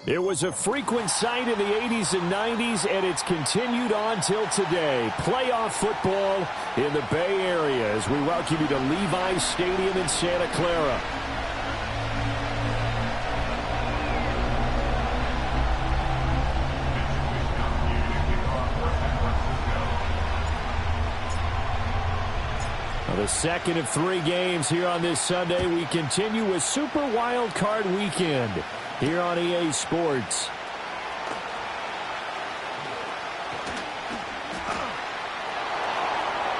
It was a frequent sight in the 80s and 90s, and it's continued on till today. Playoff football in the Bay Area as we welcome you to Levi's Stadium in Santa Clara. The second of 3 games here on this Sunday. We continue with Super Wild Card Weekend here on EA Sports.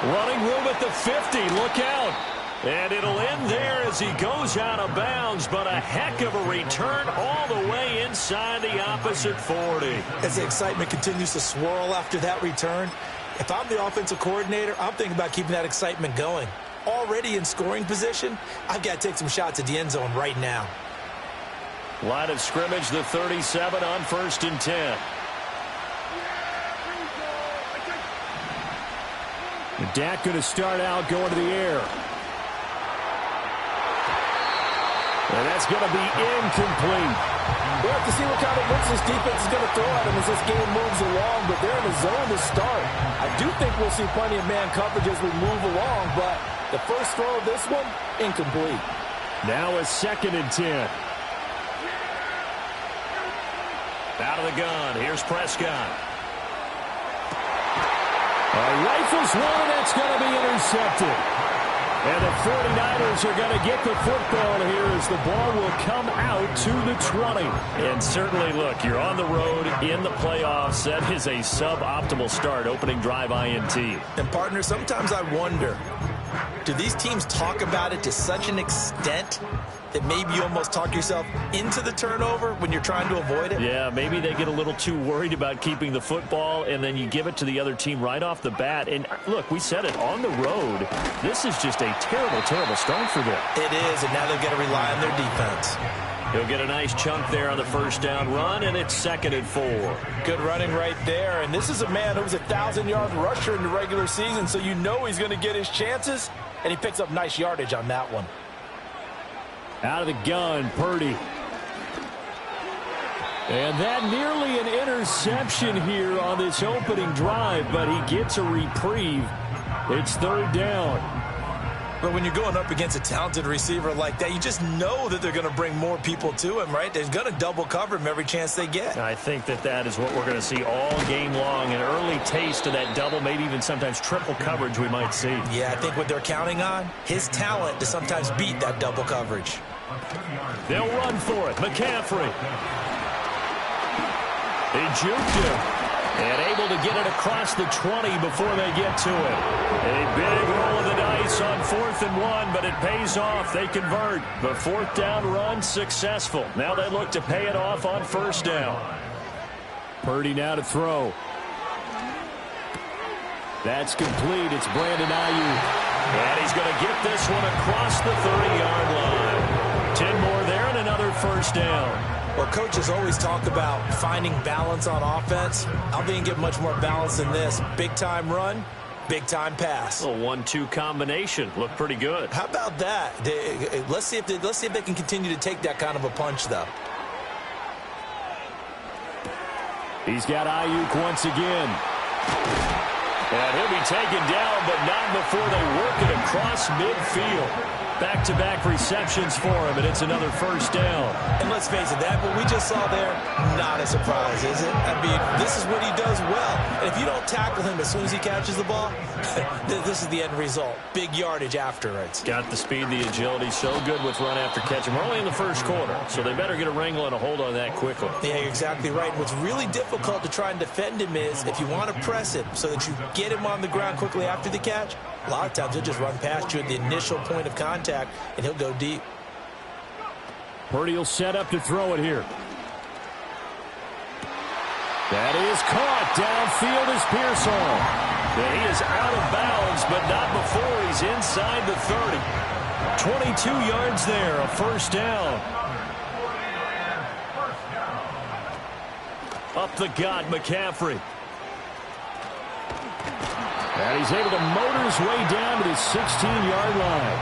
Running room at the 50. Look out. And it'll end there as he goes out of bounds, but a heck of a return all the way inside the opposite 40. As the excitement continues to swirl after that return, if I'm the offensive coordinator, I'm thinking about keeping that excitement going. Already in scoring position, I've got to take some shots at the end zone right now. Line of scrimmage, the 37 on 1st and 10. Dak going to start out going to the air. And that's going to be incomplete. We'll have to see what kind of looks this defense is going to throw at him as this game moves along, but they're in the zone to start. I do think we'll see plenty of man coverage as we move along, but the first throw of this one, incomplete. Now a 2nd and 10. Out of the gun, here's Prescott. Rifles one, and that's going to be intercepted. And the 49ers are going to get the football here as the ball will come out to the 20. And certainly, look, you're on the road in the playoffs. That is a suboptimal start, opening drive INT. And, partner, sometimes I wonder, do these teams talk about it to such an extent that maybe you almost talk yourself into the turnover when you're trying to avoid it? Yeah, maybe they get a little too worried about keeping the football, and then you give it to the other team right off the bat. And, look, we said it, on the road, this is just a terrible, terrible start for them. It is, and now they've got to rely on their defense. He'll get a nice chunk there on the first down run, and it's 2nd and 4. Good running right there, and this is a man who was a 1,000-yard rusher in the regular season, so you know he's going to get his chances, and he picks up nice yardage on that one. Out of the gun, Purdy. And that nearly an interception here on this opening drive, but he gets a reprieve. It's 3rd down. But when you're going up against a talented receiver like that, you just know that they're going to bring more people to him, right? They're going to double cover him every chance they get. I think that is what we're going to see all game long. An early taste of that double, maybe even sometimes triple coverage we might see. Yeah, I think what they're counting on, his talent to sometimes beat that double coverage. They'll run for it. McCaffrey. They juked him. And able to get it across the 20 before they get to it. A big roll of the dice on 4th and 1, but it pays off. They convert. The 4th down run successful. Now they look to pay it off on 1st down. Purdy now to throw. That's complete. It's Brandon Ayuk. And he's going to get this one across the 30-yard line. 10 more there and another 1st down. Well, coaches always talk about finding balance on offense. I don't think you get much more balance than this. Big-time run, big-time pass. A 1-2 combination. Looked pretty good. How about that? Let's see if they can continue to take that kind of a punch, though. He's got Ayuk once again. And he'll be taken down, but not before they work it across midfield. Back-to-back receptions for him, and it's another 1st down. And let's face it, that what we just saw there, not a surprise, is it? I mean, this is what he does well. And if you don't tackle him as soon as he catches the ball, this is the end result. Big yardage after it. Got the speed, the agility, so good with run after catch. And we're only in the 1st quarter, so they better get a wrangle and a hold on that quickly. Yeah, you're exactly right. What's really difficult to try and defend him is if you want to press him so that you get him on the ground quickly after the catch, a lot of times he'll just run past you at the initial point of contact, and he'll go deep. Purdy will set up to throw it here. That is caught. Downfield is Pearsall. And he is out of bounds, but not before he's inside the 30. 22 yards there, a 1st down. Up the gut, McCaffrey. And he's able to motor his way down to the 16-yard line.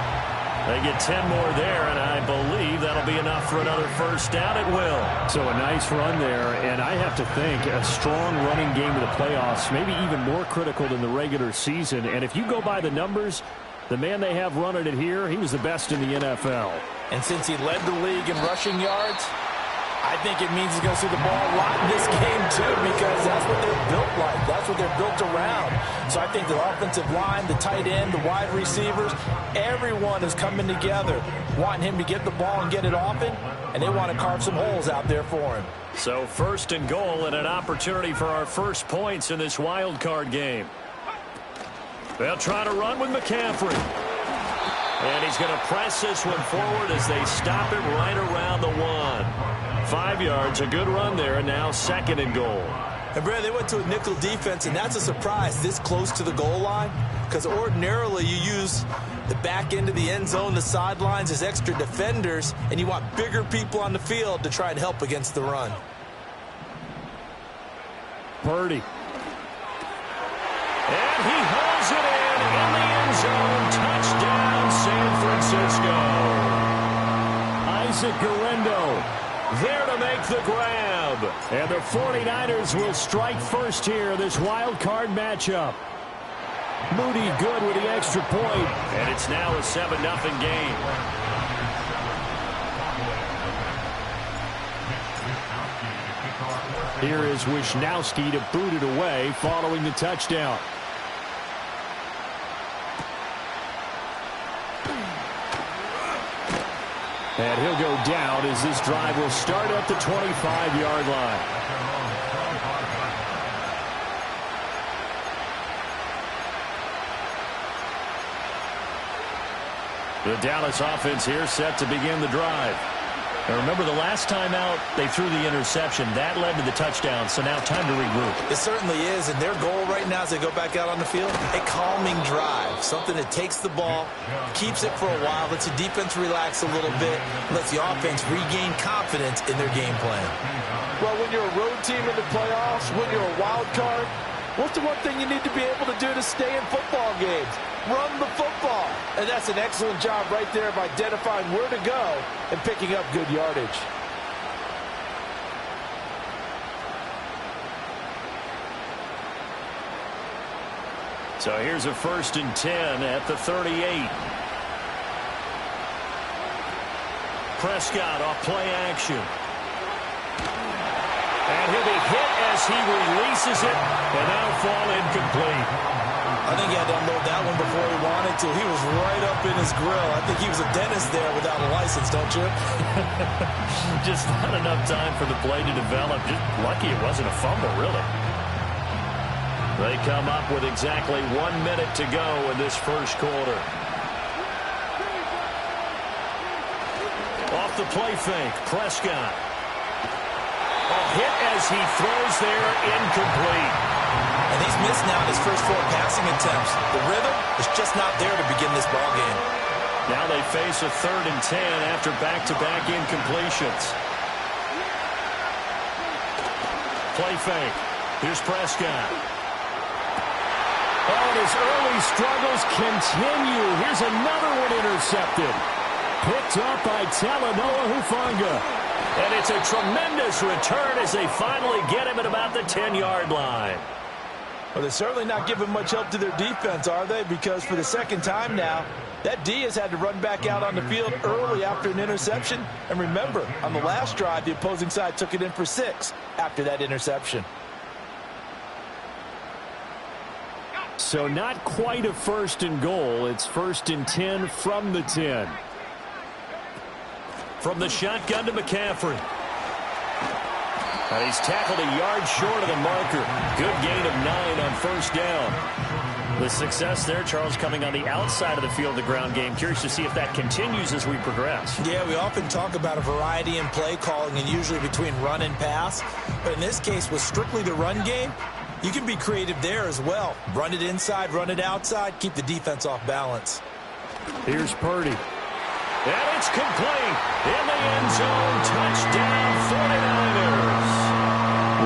They get 10 more there, and I believe that'll be enough for another first down. It will. So a nice run there, and I have to think a strong running game in the playoffs, maybe even more critical than the regular season. And if you go by the numbers, the man they have running it here, he was the best in the NFL. And since he led the league in rushing yards, I think it means he's going to see the ball a lot in this game, too, because that's what they're built like. That's what they're built around. So I think the offensive line, the tight end, the wide receivers, everyone is coming together, wanting him to get the ball and get it often, and they want to carve some holes out there for him. So first and goal and an opportunity for our first points in this wild card game. They'll try to run with McCaffrey. And he's going to press this one forward as they stop it right around the 1. 5 yards, a good run there, and now second and goal. And, Brad, they went to a nickel defense, and that's a surprise this close to the goal line, because ordinarily you use the back end of the end zone, the sidelines as extra defenders, and you want bigger people on the field to try and help against the run. Purdy. And he holds it in the end zone. Touchdown, San Francisco. Isaac Guerrero there to make the grab. And the 49ers will strike first here, this wild card matchup. Moody good with the extra point. And it's now a 7-0 game. Here is Wisnowski to boot it away following the touchdown. And he'll go down as this drive will start at the 25-yard line. The Dallas offense here set to begin the drive. And remember, the last time out, they threw the interception. That led to the touchdown, so now time to regroup. It certainly is, and their goal right now as they go back out on the field, a calming drive, something that takes the ball, keeps it for a while, lets the defense relax a little bit, lets the offense regain confidence in their game plan. Well, when you're a road team in the playoffs, when you're a wild card, what's the one thing you need to be able to do to stay in football games? Run the football. And that's an excellent job right there of identifying where to go and picking up good yardage. So here's a 1st and 10 at the 38. Prescott off play action. And he'll be hit as he releases it, and that'll fall incomplete. I think he had to unload that one before he wanted to. He was right up in his grill. I think he was a dentist there without a license, don't you? Just not enough time for the play to develop. Just lucky it wasn't a fumble, really. They come up with exactly 1 minute to go in this first quarter. Off the play fake, Prescott. A hit as he throws there, incomplete. And he's missed now his first 4 passing attempts. The rhythm is just not there to begin this ball game. Now they face a 3rd and 10 after back-to-back incompletions. Play fake. Here's Prescott. Oh, and his early struggles continue. Here's another one intercepted. Picked up by Talanoa Hufanga. And it's a tremendous return as they finally get him at about the 10-yard line. Well, they're certainly not giving much help to their defense, are they? Because for the second time now, that D has had to run back out on the field early after an interception. And remember, on the last drive, the opposing side took it in for 6 after that interception. So not quite a 1st and goal. It's 1st and 10 from the 10. From the shotgun to McCaffrey. And he's tackled a yard short of the marker. Good gain of 9 on 1st down. The success there, Charles, coming on the outside of the field, the ground game. Curious to see if that continues as we progress. Yeah, we often talk about a variety in play calling and usually between run and pass. But in this case, with strictly the run game, you can be creative there as well. Run it inside, run it outside, keep the defense off balance. Here's Purdy. And it's complete. In the end zone, touchdown 49ers.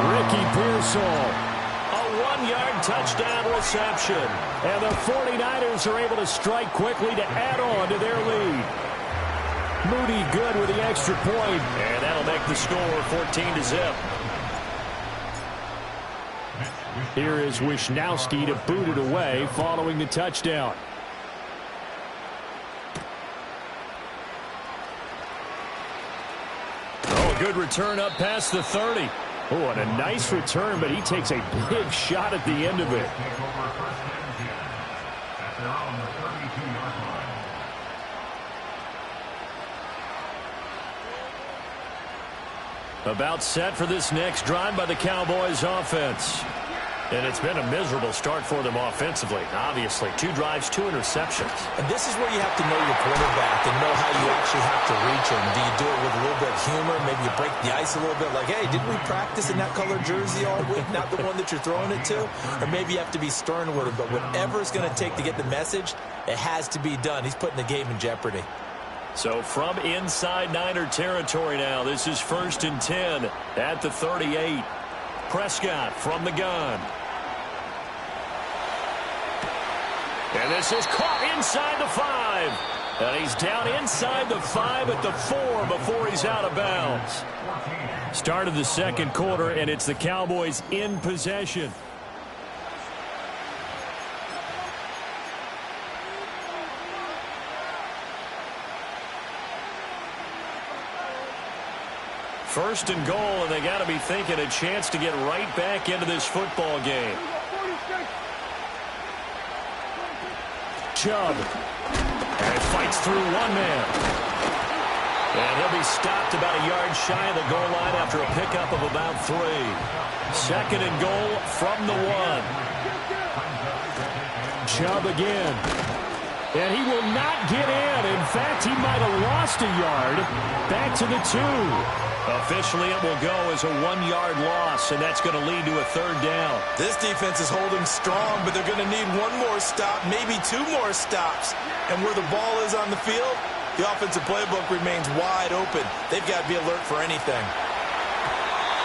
Ricky Pearsall. A 1-yard touchdown reception. And the 49ers are able to strike quickly to add on to their lead. Moody good with the extra point. And that'll make the score 14-0. Here is Wisnowski to boot it away following the touchdown. Oh, a good return up past the 30. Oh, and a nice return, but he takes a big shot at the end of it. About set for this next drive by the Cowboys offense. And it's been a miserable start for them offensively. Obviously, 2 drives, 2 interceptions. And this is where you have to know your quarterback and know how you actually have to reach him. Do you do it with a little bit of humor? Maybe you break the ice a little bit like, hey, didn't we practice in that color jersey all week, not the one that you're throwing it to? Or maybe you have to be stern with him. But whatever it's going to take to get the message, it has to be done. He's putting the game in jeopardy. So from inside Niner territory now, this is 1st and 10 at the 38. Prescott from the gun. And this is caught inside the 5. And he's down inside the 5 at the 4 before he's out of bounds. Start of the second quarter, and it's the Cowboys in possession. First and goal, and they got to be thinking a chance to get right back into this football game. Chubb. And it fights through one man. And he'll be stopped about a yard shy of the goal line after a pickup of about 3. Second and goal from the 1. Chubb again. And he will not get in. In fact, he might have lost a yard. Back to the 2. Officially, it will go as a 1-yard loss, and that's going to lead to a 3rd down. This defense is holding strong, but they're going to need 1 more stop, maybe 2 more stops. And where the ball is on the field, the offensive playbook remains wide open. They've got to be alert for anything.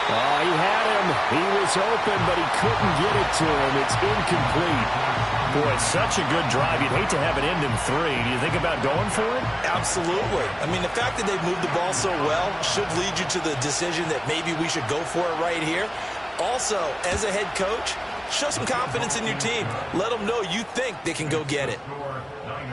Oh, he had him. He was open, but he couldn't get it to him. It's incomplete. Boy, it's such a good drive. You'd hate to have it end in 3. Do you think about going for it? Absolutely. I mean, the fact that they've moved the ball so well should lead you to the decision that maybe we should go for it right here. Also, as a head coach, show some confidence in your team. Let them know you think they can go get it.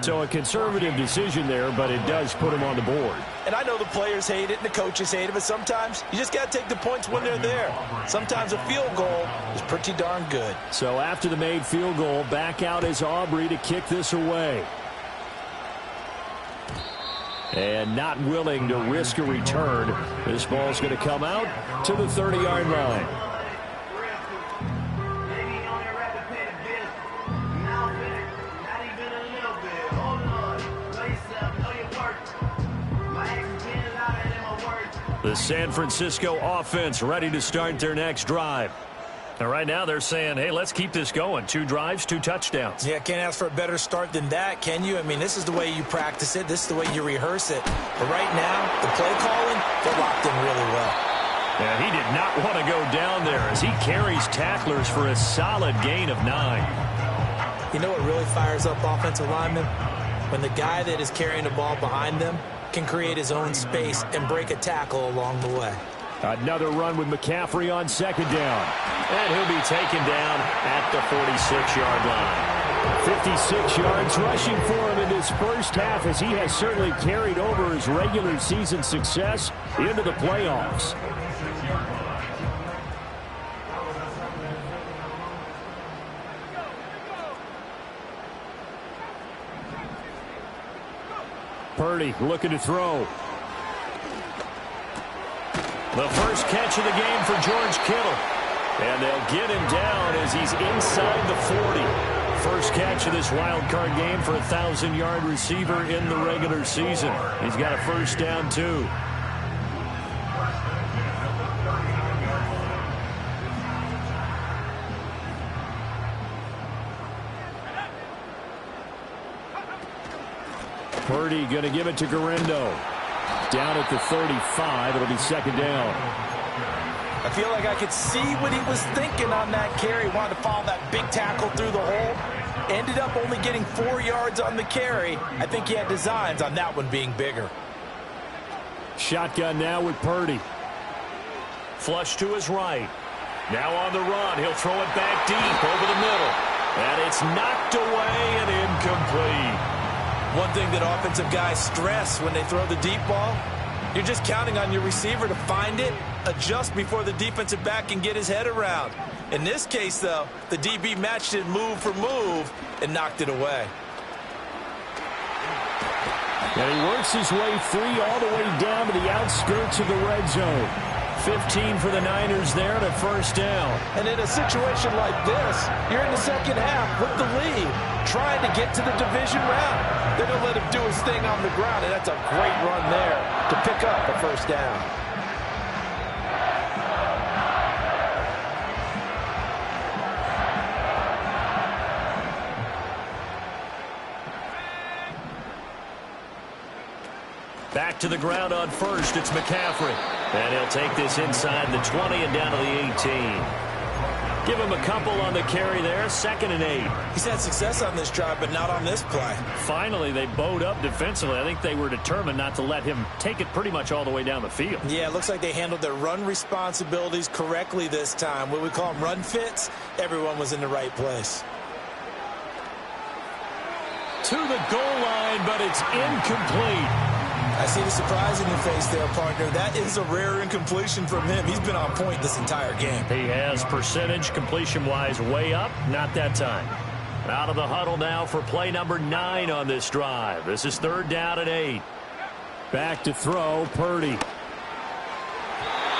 So a conservative decision there, but it does put him on the board. And I know the players hate it and the coaches hate it, but sometimes you just got to take the points when they're there. Sometimes a field goal is pretty darn good. So after the made field goal, back out is Aubrey to kick this away. And not willing to risk a return. This ball's going to come out to the 30-yard line. The San Francisco offense ready to start their next drive. And right now they're saying, hey, let's keep this going. 2 drives, 2 touchdowns. Yeah, can't ask for a better start than that, can you? I mean, this is the way you practice it. This is the way you rehearse it. But right now, the play calling, they're locked in really well. Yeah, he did not want to go down there as he carries tacklers for a solid gain of 9. You know what really fires up offensive linemen? When the guy that is carrying the ball behind them can create his own space and break a tackle along the way. Another run with McCaffrey on 2nd down. And he'll be taken down at the 46-yard line. 56 yards rushing for him in this first half as he has certainly carried over his regular season success into the playoffs. Purdy looking to throw. The first catch of the game for George Kittle. And they'll get him down as he's inside the 40. First catch of this wild card game for a 1,000-yard receiver in the regular season. He's got a first down, too. Purdy going to give it to Garendo. Down at the 35. It'll be 2nd down. I feel like I could see what he was thinking on that carry. Wanted to follow that big tackle through the hole. Ended up only getting 4 yards on the carry. I think he had designs on that one being bigger. Shotgun now with Purdy. Flush to his right. Now on the run. He'll throw it back deep over the middle. And it's knocked away and incomplete. One thing that offensive guys stress when they throw the deep ball, you're just counting on your receiver to find it, adjust before the defensive back can get his head around. In this case, though, the DB matched it move for move and knocked it away. And he works his way free all the way down to the outskirts of the red zone. 15 for the Niners there and a first down. And in a situation like this, you're in the second half with the lead, trying to get to the division round. They're going to let him do his thing on the ground, and that's a great run there to pick up a first down. Back to the ground on first. It's McCaffrey. And he'll take this inside the 20 and down to the 18. Give him a couple on the carry there. 2nd and 8. He's had success on this drive, but not on this play. Finally, they bowed up defensively. I think they were determined not to let him take it pretty much all the way down the field. Yeah, it looks like they handled their run responsibilities correctly this time. What we call them run fits, everyone was in the right place. To the goal line, but it's incomplete. I see the surprise in your face there, partner. That is a rare incompletion from him. He's been on point this entire game. He has percentage completion-wise way up. Not that time. Out of the huddle now for play number 9 on this drive. This is 3rd down and 8. Back to throw, Purdy. He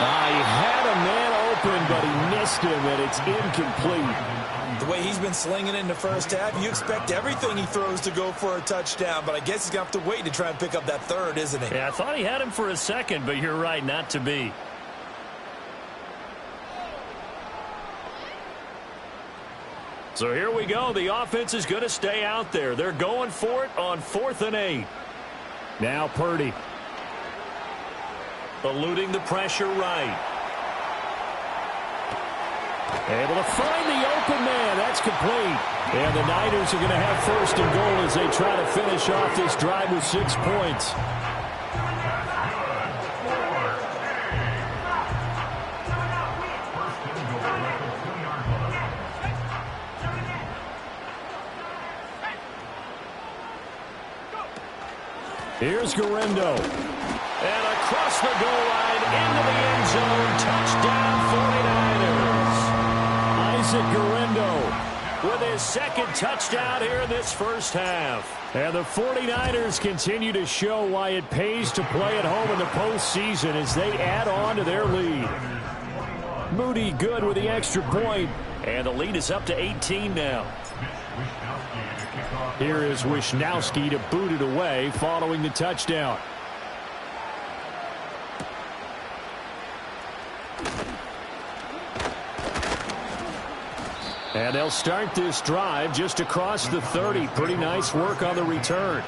had a man open, but he missed him, and it's incomplete. The way he's been slinging in the first half, you expect everything he throws to go for a touchdown, but I guess he's going to have to wait to try and pick up that third, isn't he? Yeah, I thought he had him for a second, but you're right, not to be. So here we go. The offense is going to stay out there. They're going for it on 4th and 8. Now Purdy. Eluding the pressure right. Able to find the open man. That's complete. And the Niners are going to have 1st and goal as they try to finish off this drive with 6 points. Here's Garendo. And across the goal line into the end zone. Touchdown 49ers. Isaac Garendo with his 2nd touchdown here in this first half. And the 49ers continue to show why it pays to play at home in the postseason as they add on to their lead. Moody good with the extra point. And the lead is up to 18 now. Here is Wisnowski to boot it away following the touchdown. And they'll start this drive just across the 30. Pretty nice work on the return.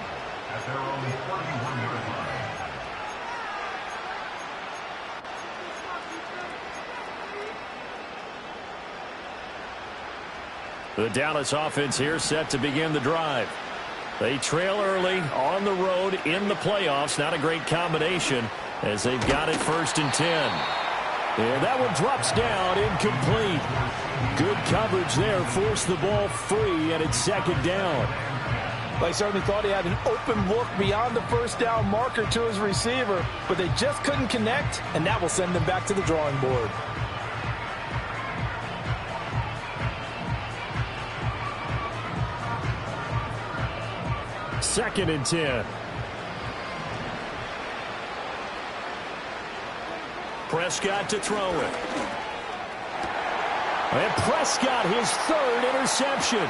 The Dallas offense here set to begin the drive. They trail early on the road in the playoffs. Not a great combination as they've got it 1st and 10. And that one drops down, incomplete. Good coverage there, forced the ball free, and it's 2nd down. They certainly thought he had an open look beyond the first down marker to his receiver, but they just couldn't connect, and that will send them back to the drawing board. Second and 10. Prescott to throw it. And Prescott, his 3rd interception.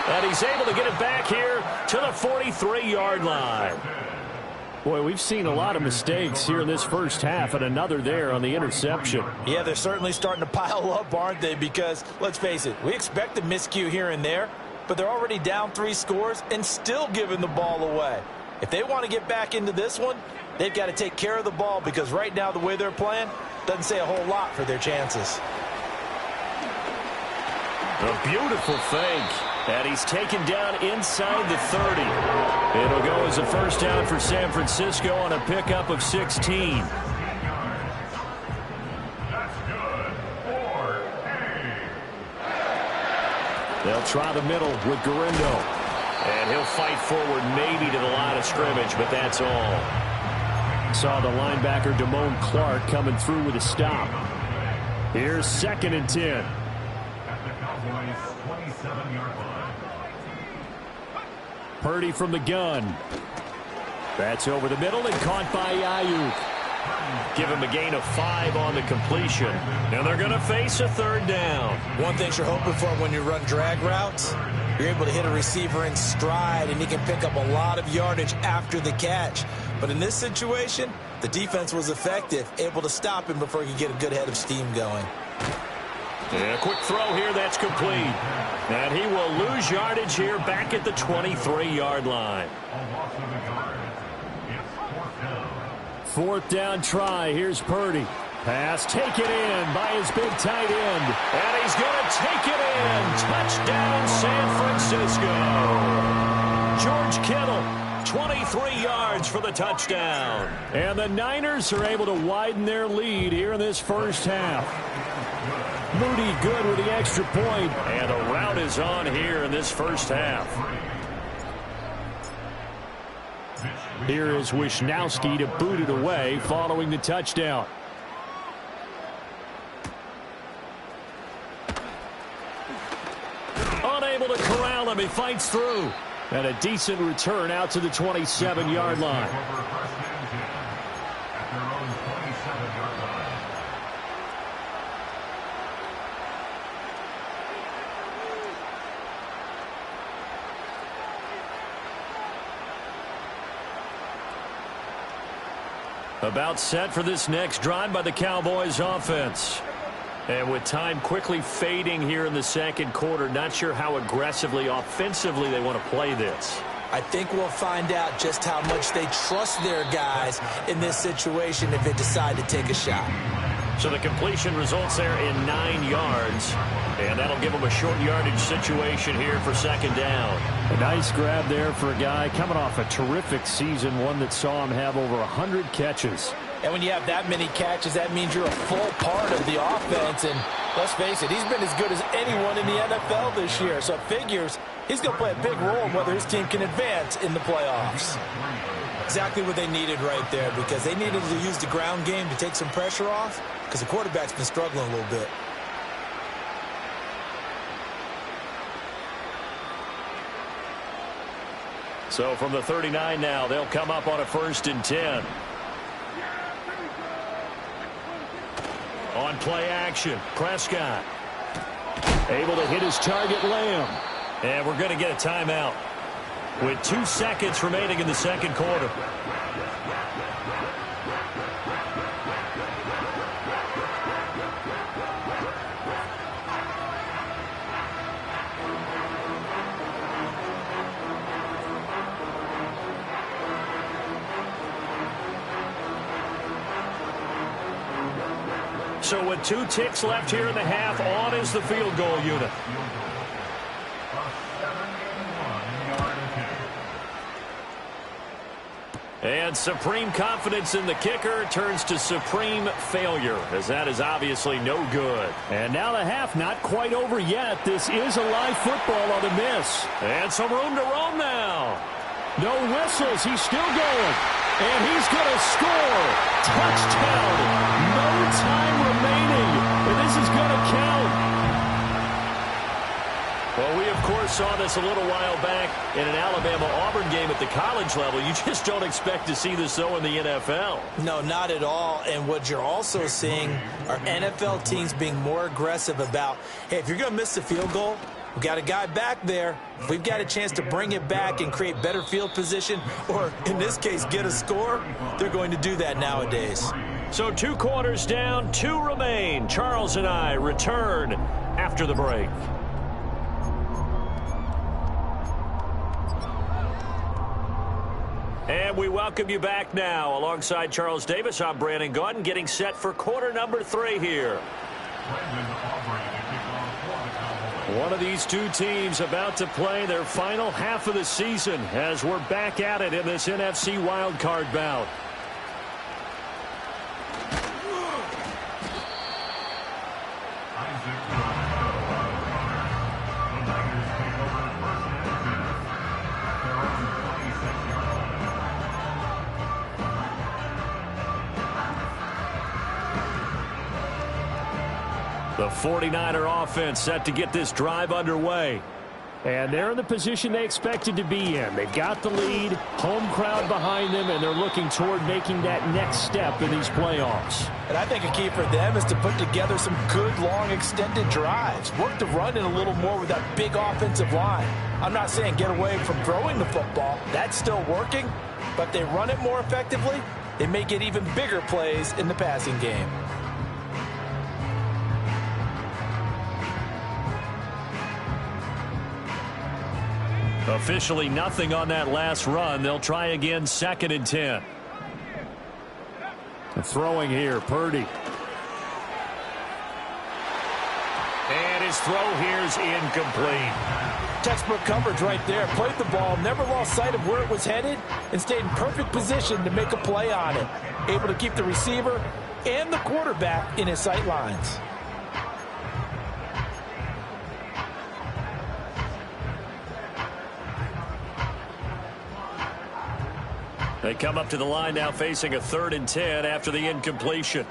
And he's able to get it back here to the 43-yard line. Boy, we've seen a lot of mistakes here in this first half, and another there on the interception. Yeah, they're certainly starting to pile up, aren't they? Because, let's face it, we expect a miscue here and there, but they're already down 3 scores and still giving the ball away. If they want to get back into this one, they've got to take care of the ball because right now the way they're playing, doesn't say a whole lot for their chances. A beautiful fake, and he's taken down inside the 30. It'll go as a first down for San Francisco on a pickup of 16. They'll try the middle with Garindo. And he'll fight forward maybe to the line of scrimmage, but that's all. Saw the linebacker Damone Clark coming through with a stop. Here's 2nd and 10. Purdy from the gun. That's over the middle and caught by Ayuk. Give him a gain of 5 on the completion. And they're going to face a 3rd down. One thing you're hoping for when you run drag routes, you're able to hit a receiver in stride, and he can pick up a lot of yardage after the catch. But in this situation, the defense was effective, able to stop him before he could get a good head of steam going. And a quick throw here, that's complete. And he will lose yardage here back at the 23-yard line. 4th down try. Here's Purdy. Pass taken in by his big tight end. And he's going to take it in. Touchdown, San Francisco. George Kittle, 23 yards for the touchdown. And the Niners are able to widen their lead here in this first half. Moody good with the extra point. And the route is on here in this first half. Here is Wishnowski to boot it away following the touchdown. Unable to corral him. He fights through. And a decent return out to the 27-yard line. About set for this next drive by the Cowboys offense. And with time quickly fading here in the second quarter, not sure how aggressively, offensively they want to play this. I think we'll find out just how much they trust their guys in this situation if they decide to take a shot. So the completion results there in 9 yards. And that'll give them a short yardage situation here for 2nd down. A nice grab there for a guy coming off a terrific season, one that saw him have over 100 catches. And when you have that many catches, that means you're a full part of the offense. And let's face it, he's been as good as anyone in the NFL this year. So it figures he's going to play a big role in whether his team can advance in the playoffs. Exactly what they needed right there, because they needed to use the ground game to take some pressure off, because the quarterback's been struggling a little bit. So from the 39 now, they'll come up on a 1st and 10. On play action, Prescott. Able to hit his target, Lamb. And we're going to get a timeout with 2 seconds remaining in the second quarter. So with 2 ticks left here in the half, on is the field goal unit. And supreme confidence in the kicker turns to supreme failure, as that is obviously no good. And now the half not quite over yet. This is a live football on the miss. And some room to roam now. No whistles. He's still going. And he's going to score. Touchdown. No time remaining. And this is going to count. Well, we, of course, saw this a little while back in an Alabama-Auburn game at the college level. You just don't expect to see this, though, in the NFL. No, not at all. And what you're also seeing are NFL teams being more aggressive about, hey, if you're going to miss the field goal, we've got a guy back there. If we've got a chance to bring it back and create better field position, or in this case, get a score, they're going to do that nowadays. So 2 quarters down, 2 remain. Charles and I return after the break. And And we welcome you back now. Alongside Charles Davis, I'm Brandon Gaudin, getting set for quarter number 3 here. One of these two teams about to play their final half of the season as we're back at it in this NFC wildcard bout. The 49er offense set to get this drive underway. And they're in the position they expected to be in. They've got the lead, home crowd behind them, and they're looking toward making that next step in these playoffs. And I think a key for them is to put together some good, long, extended drives. Work the run in a little more with that big offensive line. I'm not saying get away from throwing the football. That's still working. But they run it more effectively, they may get even bigger plays in the passing game. Officially nothing on that last run. They'll try again 2nd and 10. Throwing here, Purdy. And his throw here's incomplete. Textbook coverage right there. Played the ball, never lost sight of where it was headed, and stayed in perfect position to make a play on it. Able to keep the receiver and the quarterback in his sight lines. They come up to the line now facing a 3rd and 10 after the incompletion.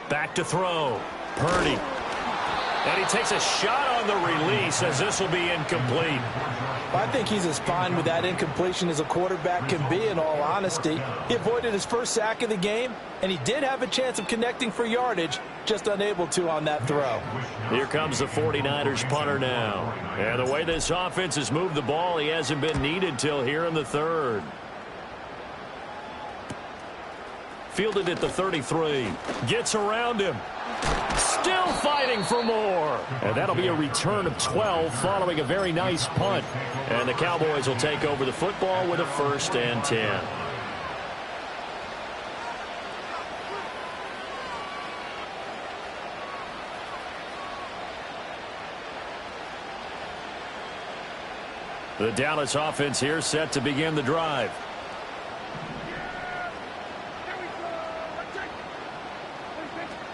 Back to throw. Purdy. And he takes a shot on the release as this will be incomplete. I think he's as fine with that incompletion as a quarterback can be, in all honesty. He avoided his first sack of the game, and he did have a chance of connecting for yardage, just unable to on that throw. Here comes the 49ers punter now. And the way this offense has moved the ball, he hasn't been needed till here in the 3rd. Fielded at the 33. Gets around him. Still fighting for more. And that'll be a return of 12 following a very nice punt. And the Cowboys will take over the football with a 1st and 10. The Dallas offense here set to begin the drive.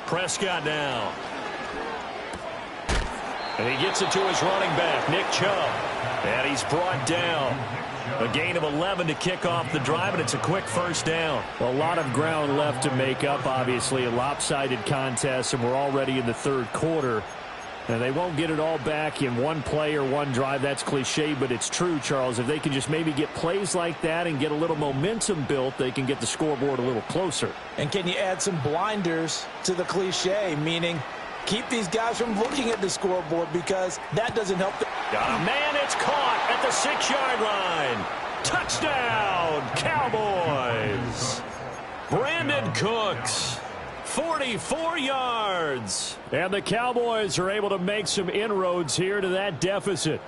Prescott now. And he gets it to his running back, Nick Chubb. And he's brought down. A gain of 11 to kick off the drive, and it's a quick 1st down. A lot of ground left to make up, obviously. A lopsided contest, and we're already in the 3rd quarter. And they won't get it all back in one play or one drive. That's cliche, but it's true, Charles. If they can just maybe get plays like that and get a little momentum built, they can get the scoreboard a little closer. And can you add some blinders to the cliche, meaning keep these guys from looking at the scoreboard, because that doesn't help them. Got a man, it's caught at the 6-yard line. Touchdown, Cowboys. Brandon Cooks. 44 yards. And the Cowboys are able to make some inroads here to that deficit.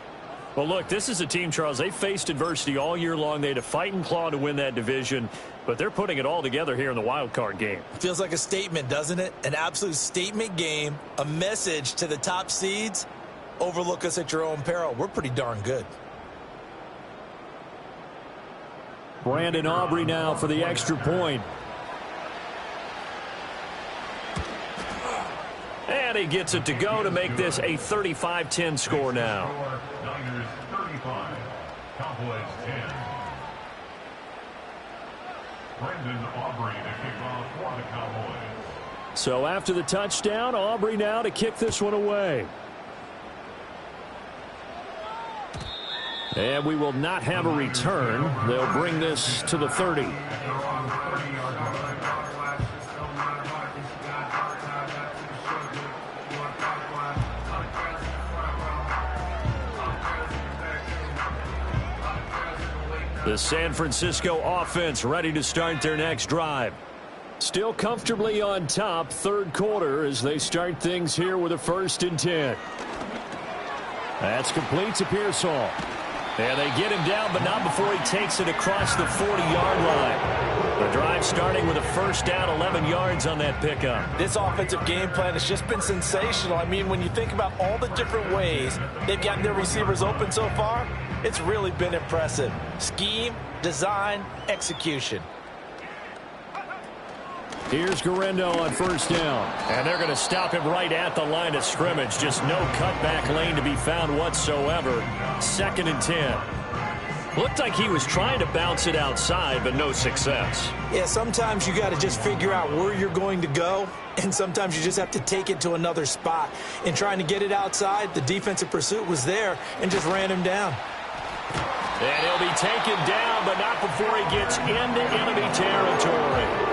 Well, look, this is a team, Charles, they faced adversity all year long. They had to fight and claw to win that division, but they're putting it all together here in the wild card game. Feels like a statement, doesn't it? An absolute statement game, a message to the top seeds. Overlook us at your own peril. We're pretty darn good. Brandon Aubrey now for the extra point. And he gets it to go to make this a 35-10 score now. Niners 35, Cowboys 10. Brandon Aubrey to kick off for the Cowboys. So after the touchdown, Aubrey now to kick this one away. And we will not have a return. They'll bring this to the 30. The San Francisco offense ready to start their next drive. Still comfortably on top, 3rd quarter as they start things here with a 1st and 10. That's complete to Pearsall. And they get him down, but not before he takes it across the 40-yard line. The drive starting with a first down, 11 yards on that pickup. This offensive game plan has just been sensational. I mean, when you think about all the different ways they've gotten their receivers open so far, it's really been impressive. Scheme, design, execution. Here's Garendo on first down. And they're going to stop him right at the line of scrimmage. Just no cutback lane to be found whatsoever. 2nd and 10. Looked like he was trying to bounce it outside, but no success. Yeah, sometimes you got to just figure out where you're going to go, and sometimes you just have to take it to another spot. In trying to get it outside, the defensive pursuit was there and just ran him down. And he'll be taken down, but not before he gets into enemy territory.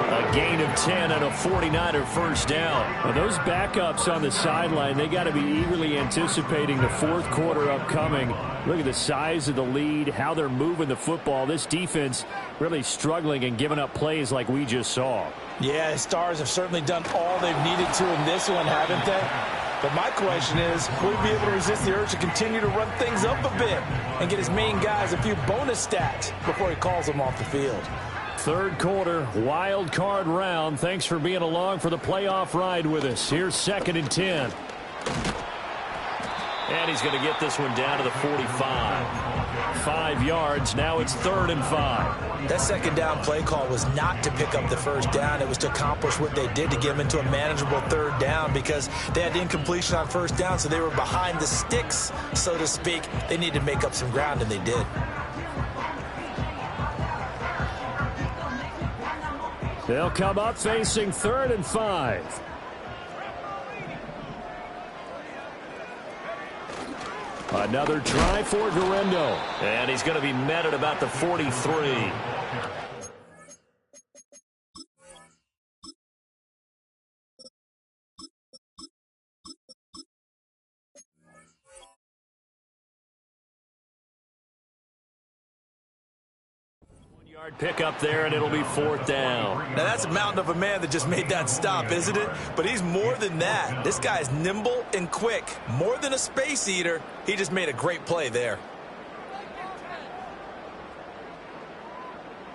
A gain of 10 and a 49er first down. Well, those backups on the sideline, they got to be eagerly anticipating the fourth quarter upcoming. Look at the size of the lead, how they're moving the football. This defense really struggling and giving up plays like we just saw. Yeah, the Stars have certainly done all they've needed to in this one, haven't they? But my question is, will he be able to resist the urge to continue to run things up a bit and get his main guys a few bonus stats before he calls them off the field? Third quarter, wild card round. Thanks for being along for the playoff ride with us. Here's 2nd and 10. And he's going to get this one down to the 45. 5 yards. Now it's 3rd and 5. That second down play call was not to pick up the first down. It was to accomplish what they did to get them into a manageable 3rd down because they had incompletion on first down, so they were behind the sticks, so to speak. They needed to make up some ground, and they did. They'll come up facing 3rd and 5. Another try for Garendo. And he's going to be met at about the 43. Pick up there, and it'll be 4th down. Now, that's a mountain of a man that just made that stop, isn't it? But he's more than that. This guy's nimble and quick. More than a space eater. He just made a great play there.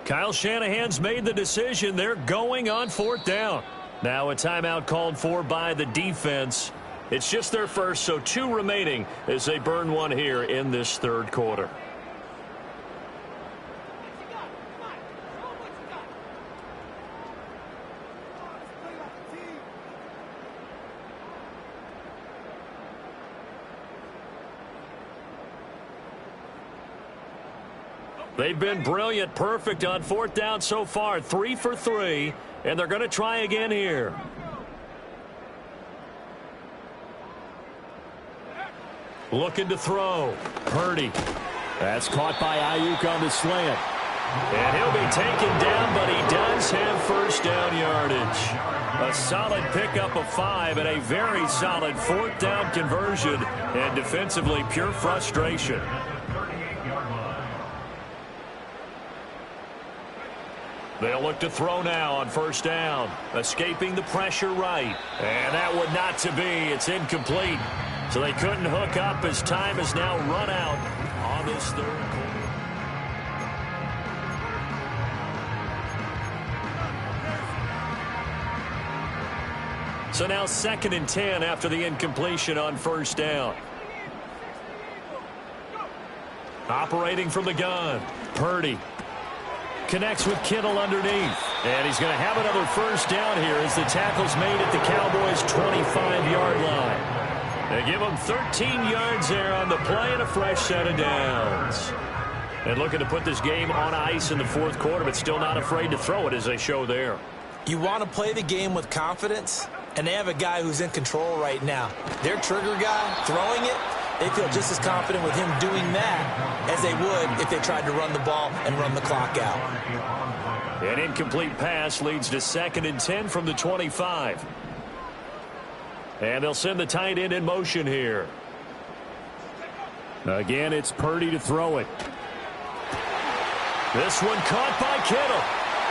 Kyle Shanahan's made the decision. They're going on 4th down. Now a timeout called for by the defense. It's just their first, so 2 remaining as they burn one here in this 3rd quarter. They've been brilliant, perfect on 4th down so far. 3 for 3, and they're going to try again here. Looking to throw. Purdy. That's caught by Ayuk on the slant. And he'll be taken down, but he does have first down yardage. A solid pickup of 5 and a very solid 4th down conversion. And defensively, pure frustration. They'll look to throw now on first down. Escaping the pressure right. And that would not to be. It's incomplete. So they couldn't hook up as time has now run out on this 3rd quarter. So now 2nd and 10 after the incompletion on first down. Operating from the gun. Purdy. Connects with Kittle underneath. And he's going to have another first down here as the tackle's made at the Cowboys' 25-yard line. They give him 13 yards there on the play and a fresh set of downs. And looking to put this game on ice in the 4th quarter, but still not afraid to throw it as they show there. You want to play the game with confidence, and they have a guy who's in control right now. Their trigger guy throwing it, they feel just as confident with him doing that as they would if they tried to run the ball and run the clock out. An incomplete pass leads to 2nd and 10 from the 25. And they'll send the tight end in motion here. Again, it's Purdy to throw it. This one caught by Kittle.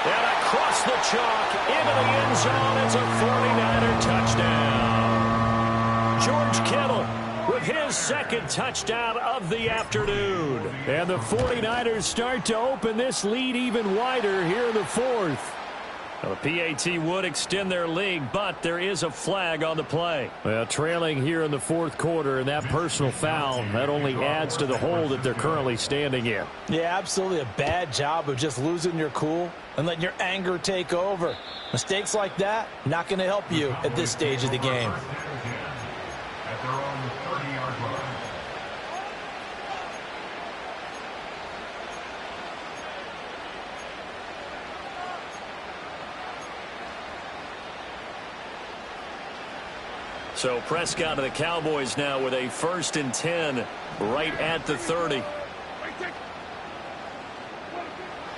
And across the chalk into the end zone. It's a 49er touchdown. George Kittle with with his second touchdown of the afternoon. And the 49ers start to open this lead even wider here in the fourth. Well, the PAT would extend their lead, but there is a flag on the play. Well, trailing here in the fourth quarter, and that personal foul, that only adds to the hole that they're currently standing in. Yeah, absolutely a bad job of just losing your cool and letting your anger take over. Mistakes like that, not going to help you at this stage of the game. At their own 30-yard line. So Prescott of the Cowboys now with a 1st and 10 right at the 30.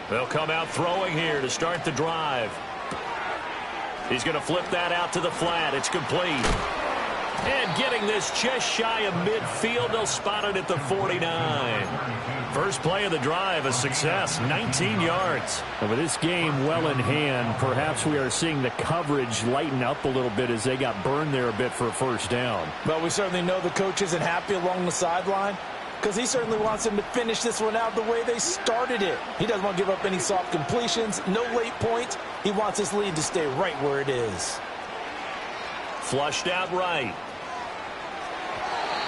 They'll come out throwing here to start the drive. He's going to flip that out to the flat. It's complete. And getting this just shy of midfield, they'll spot it at the 49. First play of the drive, a success, 19 yards. And with this game well in hand, perhaps we are seeing the coverage lighten up a little bit as they got burned there a bit for a first down. But we certainly know the coach isn't happy along the sideline because he certainly wants them to finish this one out the way they started it. He doesn't want to give up any soft completions, no late points. He wants his lead to stay right where it is. Flushed out right.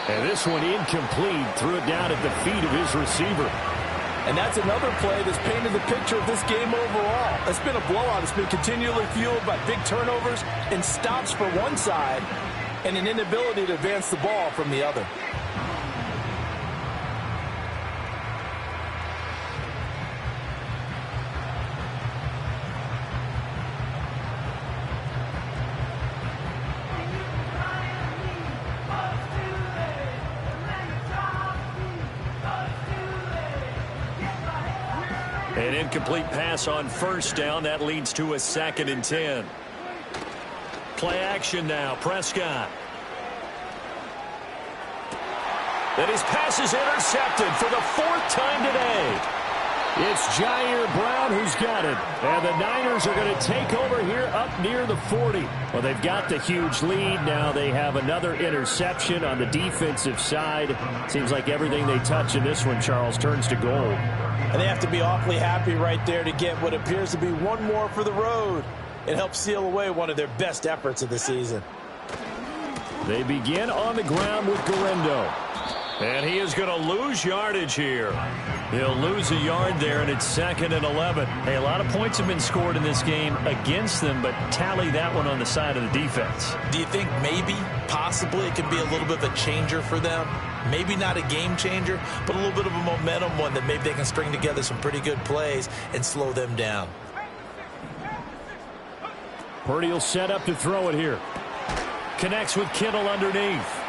And this one incomplete, threw it down at the feet of his receiver. And that's another play that's painted the picture of this game overall. It's been a blowout. It's been continually fueled by big turnovers and stops for one side and an inability to advance the ball from the other. An incomplete pass on first down. That leads to a 2nd and 10. Play action now. Prescott. And his pass is intercepted for the 4th time today. It's Jair Brown who's got it. And the Niners are going to take over here up near the 40. Well, they've got the huge lead. Now they have another interception on the defensive side. Seems like everything they touch in this one, Charles, turns to gold. And they have to be awfully happy right there to get what appears to be one more for the road. It helps seal away one of their best efforts of the season. They begin on the ground with Garendo. And he is going to lose yardage here. He'll lose a yard there, and it's 2nd and 11. Hey, a lot of points have been scored in this game against them, but tally that one on the side of the defense. Do you think maybe, possibly, it could be a little bit of a changer for them? Maybe not a game changer, but a little bit of a momentum one that maybe they can string together some pretty good plays and slow them down. Purdy will set up to throw it here. Connects with Kittle underneath.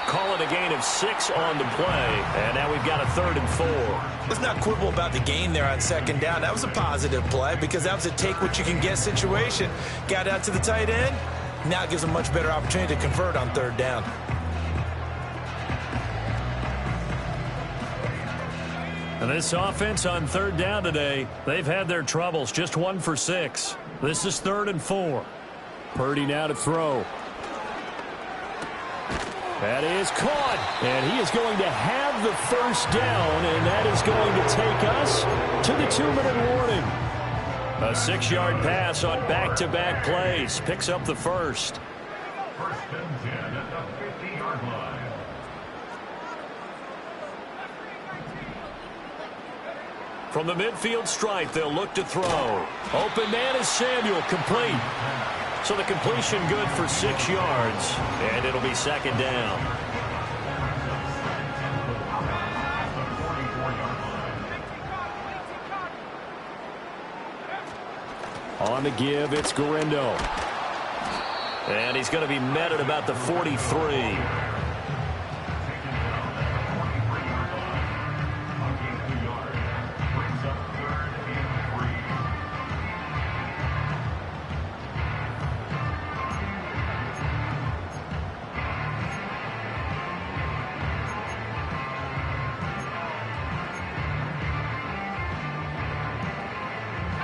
Call it a gain of 6 on the play, and now we've got a 3rd and 4. Let's not quibble about the gain there on 2nd down. That was a positive play because that was a take-what-you-can-get situation. Got out to the tight end. Now it gives them a much better opportunity to convert on 3rd down. And this offense on 3rd down today, they've had their troubles. Just 1 for 6. This is 3rd and 4. Purdy now to throw. That is caught, and he is going to have the first down, and that is going to take us to the 2-minute warning. A 6-yard pass on back-to-back plays. Picks up the first. 1st and 10 at the 50-yard line. From the midfield stripe, they'll look to throw. Open man is Samuel, complete. So the completion good for 6 yards, and it'll be 2nd down. On the give, it's Garendo. And he's going to be met at about the 43.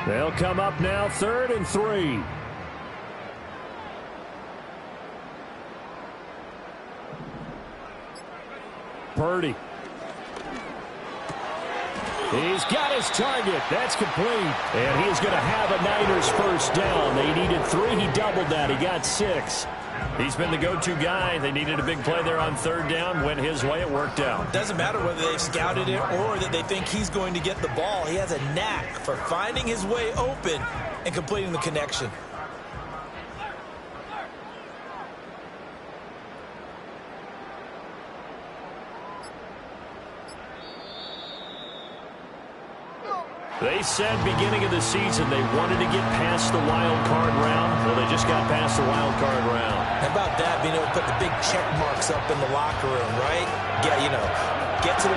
They'll come up now 3rd and 3. Purdy. He's got his target. That's complete. And he's going to have a Niners first down. They needed 3. He doubled that. He got 6. He's been the go-to guy. They needed a big play there on 3rd down. Went his way. It worked out. Doesn't matter whether they've scouted it or that they think he's going to get the ball. He has a knack for finding his way open and completing the connection. They said beginning of the season they wanted to get past the wild card round. Well, they just got past the wild card round. How about that, being able to put the big check marks up in the locker room, right? Get to the